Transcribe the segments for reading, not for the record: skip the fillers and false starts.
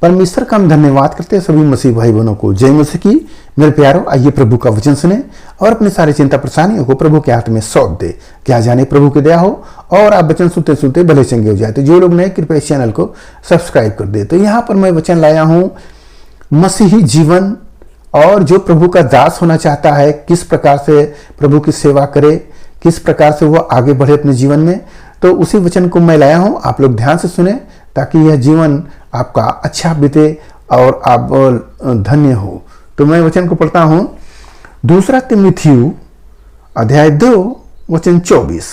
परमेश्वर का हम धन्यवाद करते हैं सभी मसीह भाई बहनों को। जय मसीह की। मेरे प्यारों, आइए प्रभु का वचन सुने और अपनी सारी चिंता परेशानियों को प्रभु के हाथ में सौंप दे। क्या जाने प्रभु की दया हो और आप वचन सुनते सुनते भले चंगे हो जाए। तो जो लोग नए, कृपया इस चैनल को सब्सक्राइब कर दे। तो यहाँ पर मैं वचन लाया हूँ मसीही जीवन, और जो प्रभु का दास होना चाहता है किस प्रकार से प्रभु की सेवा करे, किस प्रकार से वो आगे बढ़े अपने जीवन में। तो उसी वचन को मैं लाया हूं, आप लोग ध्यान से सुने ताकि यह जीवन आपका अच्छा बीते और आप धन्य हो। तो मैं वचन को पढ़ता हूं। 2 तिमुथियुस अध्याय 2 वचन 24।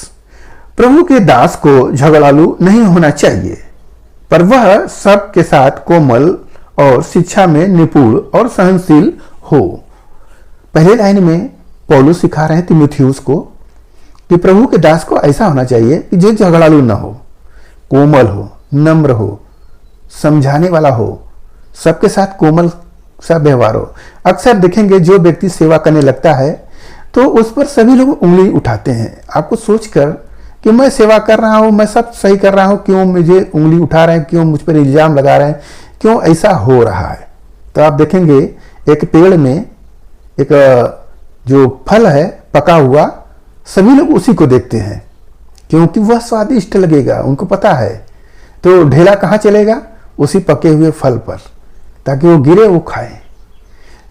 प्रभु के दास को झगड़ालू नहीं होना चाहिए, पर वह सबके साथ कोमल और शिक्षा में निपुण और सहनशील हो। पहले लाइन में पौलुस सिखा रहे हैं तिमुथियुस को कि प्रभु के दास को ऐसा होना चाहिए कि जो झगड़ालू ना हो, कोमल हो, नम्र हो, समझाने वाला हो, सबके साथ कोमल सा व्यवहार हो। अक्सर देखेंगे जो व्यक्ति सेवा करने लगता है तो उस पर सभी लोग उंगली उठाते हैं, आपको सोचकर कि मैं सेवा कर रहा हूं, मैं सब सही कर रहा हूं, क्यों मुझे उंगली उठा रहे हैं, क्यों मुझ पर इल्जाम लगा रहे हैं, क्यों ऐसा हो रहा है। तो आप देखेंगे एक पेड़ में एक जो फल है पका हुआ, सभी लोग उसी को देखते हैं क्योंकि वह स्वादिष्ट लगेगा, उनको पता है। तो ढेला कहाँ चलेगा? उसी पके हुए फल पर, ताकि वो गिरे वो खाए।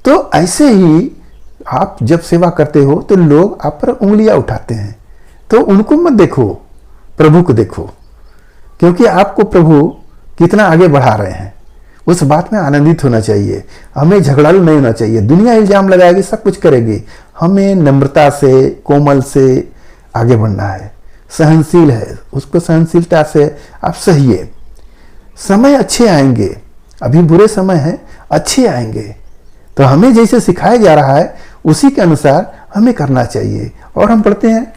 तो ऐसे ही आप जब सेवा करते हो तो लोग आप पर उंगलियां उठाते हैं, तो उनको मत देखो, प्रभु को देखो, क्योंकि आपको प्रभु कितना आगे बढ़ा रहे हैं। उस बात में आनंदित होना चाहिए। हमें झगड़ालू नहीं होना चाहिए। दुनिया इल्जाम लगाएगी, सब कुछ करेगी, हमें नम्रता से, कोमल से आगे बढ़ना है। सहनशील है, उसको सहनशीलता से आप सहिए। समय अच्छे आएंगे, अभी बुरे समय हैं, अच्छे आएंगे। तो हमें जैसे सिखाया जा रहा है उसी के अनुसार हमें करना चाहिए। और हम पढ़ते हैं,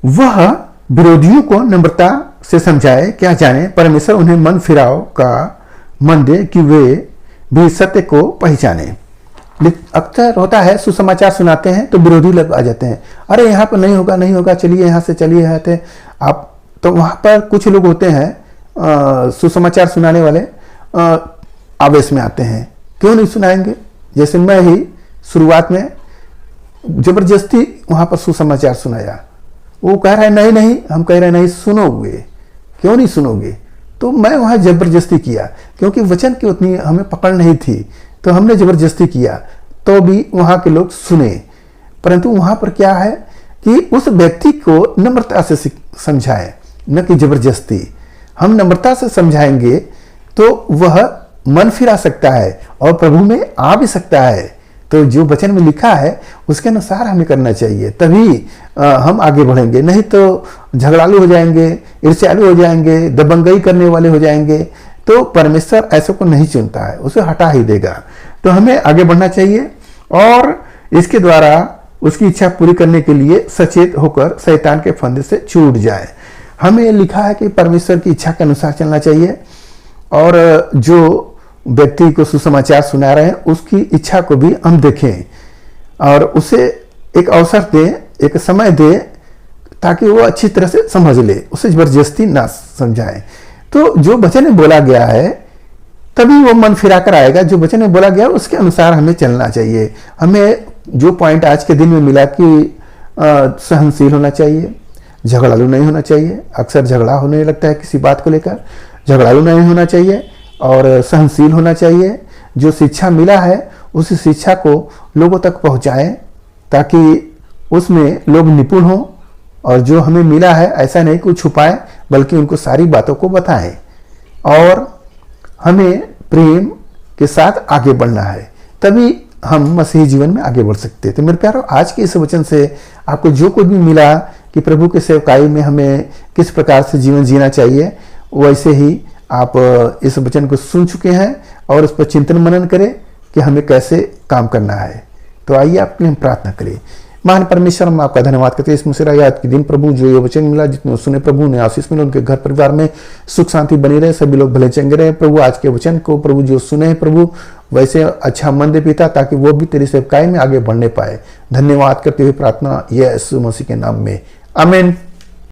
वह विरोधियों को नम्रता से समझाए, क्या जाने परमेश्वर उन्हें मन फिराव का मन दे कि वे भी सत्य को पहचाने। अक्सर होता है सुसमाचार सुनाते हैं तो विरोधी लोग आ जाते हैं, अरे यहाँ पर नहीं होगा, नहीं होगा, चलिए यहाँ से, चलिए यहाँ से आप। तो वहाँ पर कुछ लोग होते हैं सुसमाचार सुनाने वाले, आवेश में आते हैं, क्यों नहीं सुनाएंगे। जैसे मैं ही शुरुआत में जबरदस्ती वहाँ पर सुसमाचार सुनाया, वो कह रहा है नहीं नहीं, हम कह रहे हैं नहीं सुनोगे, क्यों नहीं सुनोगे। तो मैं वहाँ जबरदस्ती किया, क्योंकि वचन की उतनी हमें पकड़ नहीं थी, तो हमने जबरदस्ती किया, तो भी वहाँ के लोग सुने। परंतु वहाँ पर क्या है कि उस व्यक्ति को नम्रता से समझाएं, न कि जबरदस्ती। हम नम्रता से समझाएंगे तो वह मन फिरा सकता है और प्रभु में आ भी सकता है। तो जो वचन में लिखा है उसके अनुसार हमें करना चाहिए, तभी हम आगे बढ़ेंगे। नहीं तो झगड़ालू हो जाएंगे, ईर्ष्यालु हो जाएंगे, दबंगई करने वाले हो जाएंगे। तो परमेश्वर ऐसे को नहीं चुनता है, उसे हटा ही देगा। तो हमें आगे बढ़ना चाहिए और इसके द्वारा उसकी इच्छा पूरी करने के लिए सचेत होकर शैतान के फंदे से छूट जाए। हमें लिखा है कि परमेश्वर की इच्छा के अनुसार चलना चाहिए, और जो व्यक्ति को सुसमाचार सुना रहे हैं उसकी इच्छा को भी हम देखें और उसे एक अवसर दें, एक समय दें, ताकि वो अच्छी तरह से समझ ले, उसे जबरदस्ती ना समझाएं। तो जो वचन में बोला गया है तभी वो मन फिरा कर आएगा। जो वचन में बोला गया उसके अनुसार हमें चलना चाहिए। हमें जो पॉइंट आज के दिन में मिला कि सहनशील होना चाहिए, झगड़ालू नहीं होना चाहिए। अक्सर झगड़ा होने लगता है किसी बात को लेकर, झगड़ालू नहीं होना चाहिए और सहनशील होना चाहिए। जो शिक्षा मिला है उस शिक्षा को लोगों तक पहुंचाएं ताकि उसमें लोग निपुण हों, और जो हमें मिला है ऐसा नहीं कि छुपाएं, बल्कि उनको सारी बातों को बताएं। और हमें प्रेम के साथ आगे बढ़ना है, तभी हम मसीही जीवन में आगे बढ़ सकते हैं। तो मेरे प्यारों, आज के इस वचन से आपको जो कुछ भी मिला कि प्रभु के सेवकाई में हमें किस प्रकार से जीवन जीना चाहिए, वैसे ही आप इस वचन को सुन चुके हैं और उस पर चिंतन मनन करें कि हमें कैसे काम करना है। तो आइए आपके लिए प्रार्थना करें। महान परमेश्वर, हम आपका धन्यवाद करते हैं इस मुसीबत के दिन प्रभु, जो ये वचन मिला, जितने सुने प्रभु ने आशीष मिले, उनके घर परिवार में सुख शांति बनी रहे, सभी लोग भले चंगे रहे। प्रभु आज के वचन को प्रभु जो सुने प्रभु वैसे अच्छा मन दे पिता, ताकि वो भी तेरी सेवकाई में आगे बढ़ने पाए। धन्यवाद करते हुए प्रार्थना यीशु मसीह के नाम में, आमीन।